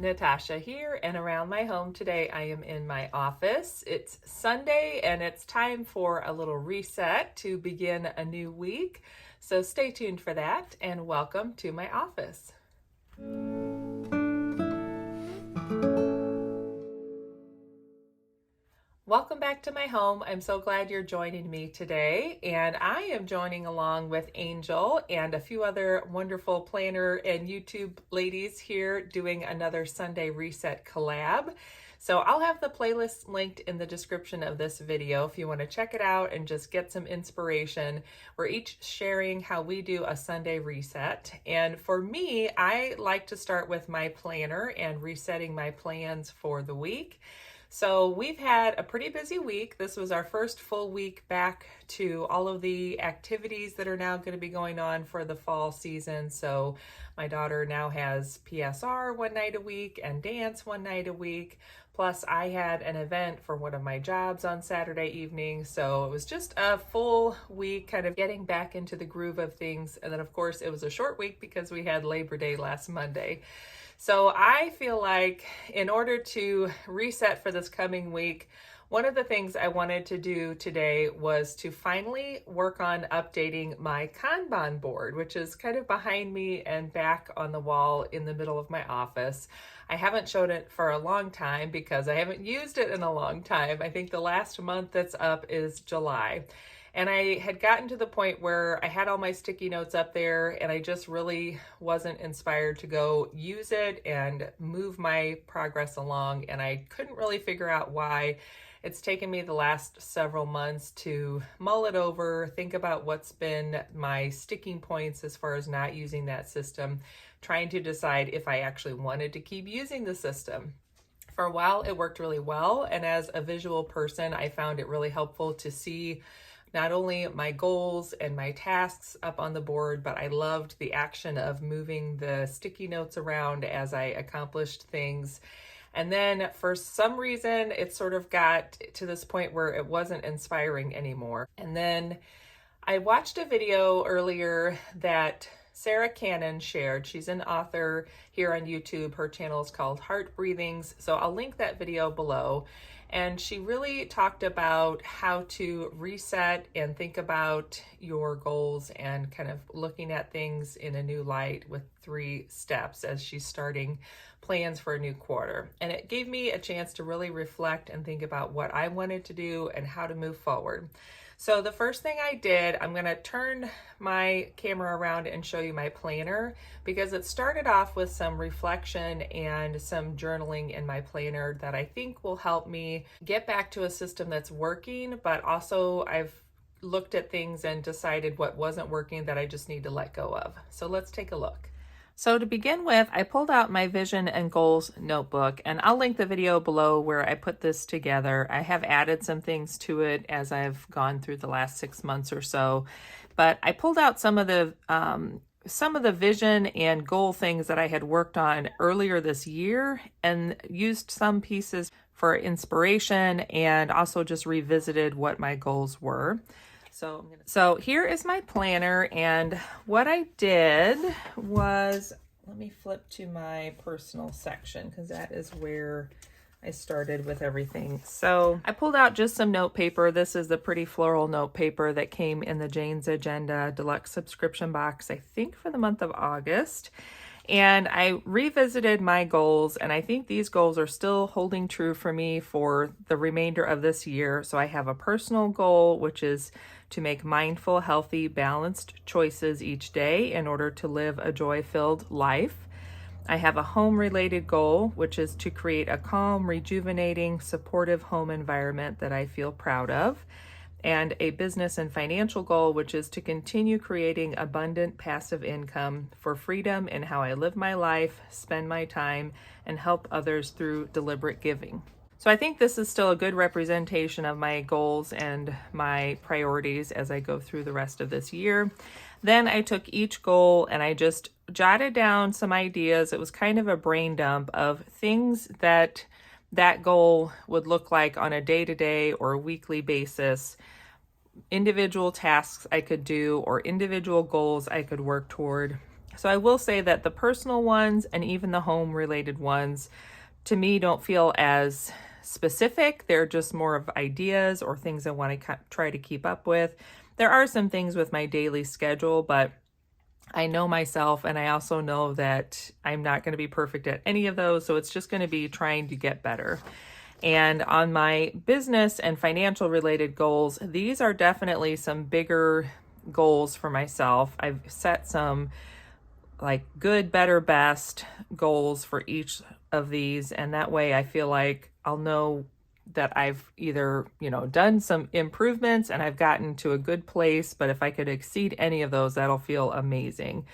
Natasha here, and around my home today I am in my office. It's Sunday and it's time for a little reset to begin a new week. So stay tuned for that and welcome to my office. Welcome back to my home. I'm so glad you're joining me today, and I am joining along with Angel and a few other wonderful planner and YouTube ladies here doing another Sunday Reset collab. So I'll have the playlist linked in the description of this video if you want to check it out and just get some inspiration. We're each sharing how we do a Sunday reset. And for me, I like to start with my planner and resetting my plans for the week. So we've had a pretty busy week. This was our first full week back to all of the activities that are now going to be going on for the fall season. So my daughter now has PSR one night a week and dance one night a week. Plus I had an event for one of my jobs on Saturday evening. So it was just a full week kind of getting back into the groove of things. And then of course it was a short week because we had Labor Day last Monday. So I feel like in order to reset for this coming week, one of the things I wanted to do today was to finally work on updating my KanBan board, which is kind of behind me and back on the wall in the middle of my office. I haven't showed it for a long time because I haven't used it in a long time. I think the last month that's up is July. And I had gotten to the point where I had all my sticky notes up there and I just really wasn't inspired to go use it and move my progress along. And I couldn't really figure out why. It's taken me the last several months to mull it over, think about what's been my sticking points as far as not using that system, trying to decide if I actually wanted to keep using the system. For a while, it worked really well. And as a visual person, I found it really helpful to see not only my goals and my tasks up on the board, but I loved the action of moving the sticky notes around as I accomplished things. And then for some reason, it sort of got to this point where it wasn't inspiring anymore. And then I watched a video earlier that Sarah Cannon shared. She's an author here on YouTube. Her channel is called Heart Breathings. So I'll link that video below. And she really talked about how to reset and think about your goals and kind of looking at things in a new light with 3 steps as she's starting plans for a new quarter. And it gave me a chance to really reflect and think about what I wanted to do and how to move forward. So the first thing I did, I'm going to turn my camera around and show you my planner because it started off with some reflection and some journaling in my planner that I think will help me get back to a system that's working, but also I've looked at things and decided what wasn't working that I just need to let go of. So let's take a look. So to begin with, I pulled out my vision and goals notebook, and I'll link the video below where I put this together. I have added some things to it as I've gone through the last 6 months or so, but I pulled out some of the vision and goal things that I had worked on earlier this year and used some pieces for inspiration and also just revisited what my goals were. So here is my planner, and what I did was, let me flip to my personal section because that is where I started with everything. So I pulled out just some note paper. This is the pretty floral note paper that came in the Jane's Agenda Deluxe subscription box, I think for the month of August. And I revisited my goals, and I think these goals are still holding true for me for the remainder of this year. So I have a personal goal, which is to make mindful, healthy, balanced choices each day in order to live a joy-filled life. I have a home-related goal, which is to create a calm, rejuvenating, supportive home environment that I feel proud of. And a business and financial goal, which is to continue creating abundant passive income for freedom in how I live my life, spend my time, and help others through deliberate giving. So I think this is still a good representation of my goals and my priorities as I go through the rest of this year. Then I took each goal and I just jotted down some ideas. It was kind of a brain dump of things that goal would look like on a day-to-day or weekly basis, individual tasks I could do or individual goals I could work toward. So I will say that the personal ones and even the home related ones to me don't feel as specific. They're just more of ideas or things I want to try to keep up with. There are some things with my daily schedule, but I know myself, and I also know that I'm not going to be perfect at any of those. So it's just going to be trying to get better. And on my business and financial related goals, these are definitely some bigger goals for myself. I've set some like good, better, best goals for each of these. And that way I feel like I'll know that I've either, done some improvements and I've gotten to a good place, but if I could exceed any of those, that'll feel amazing.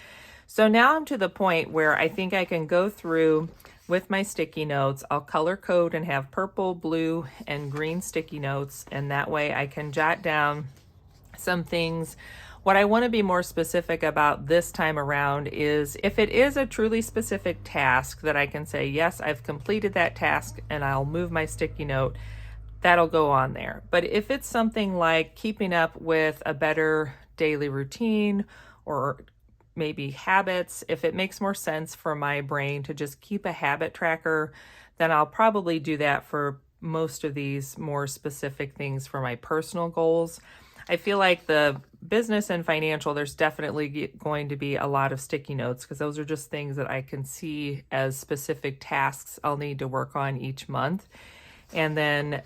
So now I'm to the point where I think I can go through with my sticky notes. I'll color code and have purple, blue, and green sticky notes. And that way I can jot down some things. What I want to be more specific about this time around is if it is a truly specific task that I can say, yes, I've completed that task, and I'll move my sticky note, that'll go on there. But if it's something like keeping up with a better daily routine or maybe habits, if it makes more sense for my brain to just keep a habit tracker, then I'll probably do that for most of these more specific things for my personal goals. I feel like the business and financial, there's definitely going to be a lot of sticky notes because those are just things that I can see as specific tasks I'll need to work on each month. And then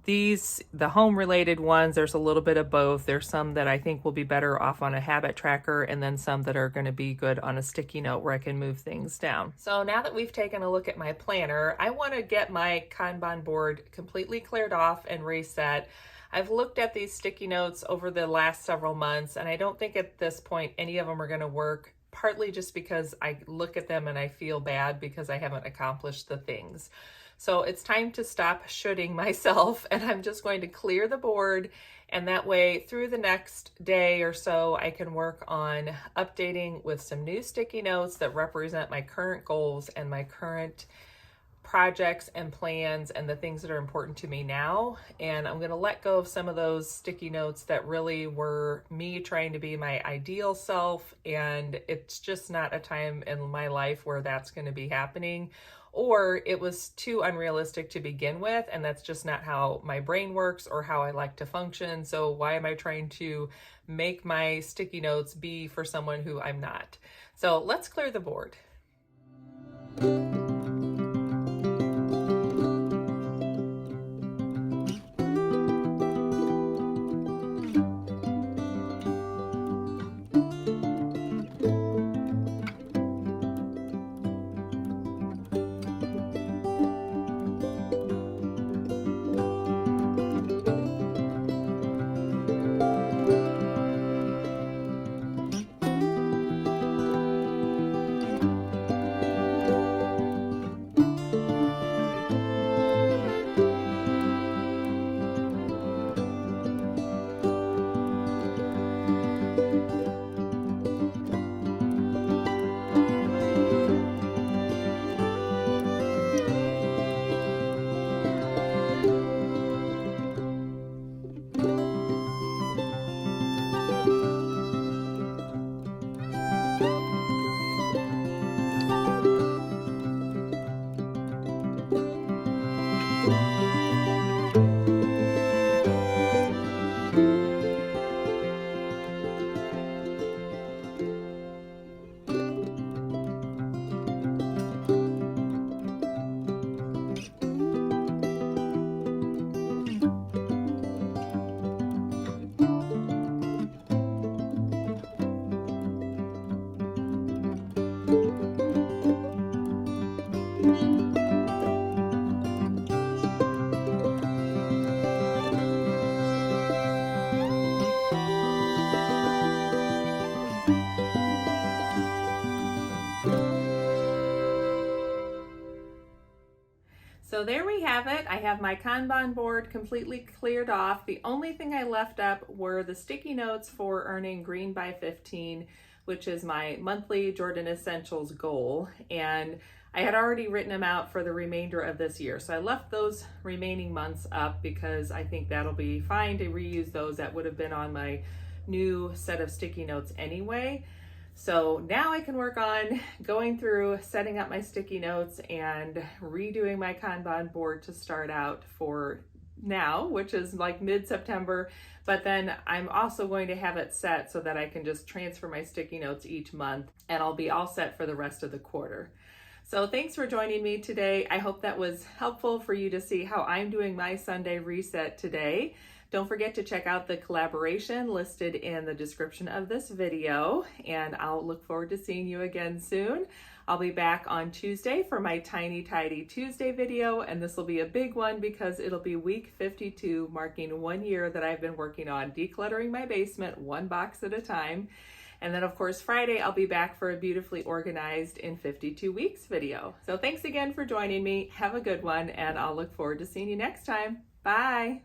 the home related ones, there's a little bit of both. There's some that I think will be better off on a habit tracker, and then some that are going to be good on a sticky note where I can move things down. So now that we've taken a look at my planner, I want to get my Kanban board completely cleared off and reset. I've looked at these sticky notes over the last several months, and I don't think at this point any of them are going to work, partly just because I look at them and I feel bad because I haven't accomplished the things. So it's time to stop shooting myself, and I'm just going to clear the board, and that way through the next day or so I can work on updating with some new sticky notes that represent my current goals and my current projects and plans and the things that are important to me now. And I'm going to let go of some of those sticky notes that really were me trying to be my ideal self, and it's just not a time in my life where that's going to be happening, or it was too unrealistic to begin with, and that's just not how my brain works or how I like to function. So why am I trying to make my sticky notes be for someone who I'm not? So let's clear the board. So there we have it. I have my Kanban board completely cleared off. The only thing I left up were the sticky notes for earning green by 15, which is my monthly Jordan Essentials goal. And I had already written them out for the remainder of this year. So I left those remaining months up because I think that'll be fine to reuse those. That would have been on my new set of sticky notes anyway. So now I can work on going through setting up my sticky notes and redoing my Kanban board to start out for now, which is like mid-September, but then I'm also going to have it set so that I can just transfer my sticky notes each month and I'll be all set for the rest of the quarter. So thanks for joining me today. I hope that was helpful for you to see how I'm doing my Sunday reset today. Don't forget to check out the collaboration listed in the description of this video, and I'll look forward to seeing you again soon. I'll be back on Tuesday for my Tiny Tidy Tuesday video, and this will be a big one because it'll be week 52, marking 1 year that I've been working on decluttering my basement one box at a time. And then of course Friday I'll be back for a beautifully organized in 52 weeks video. So thanks again for joining me. Have a good one, and I'll look forward to seeing you next time. Bye.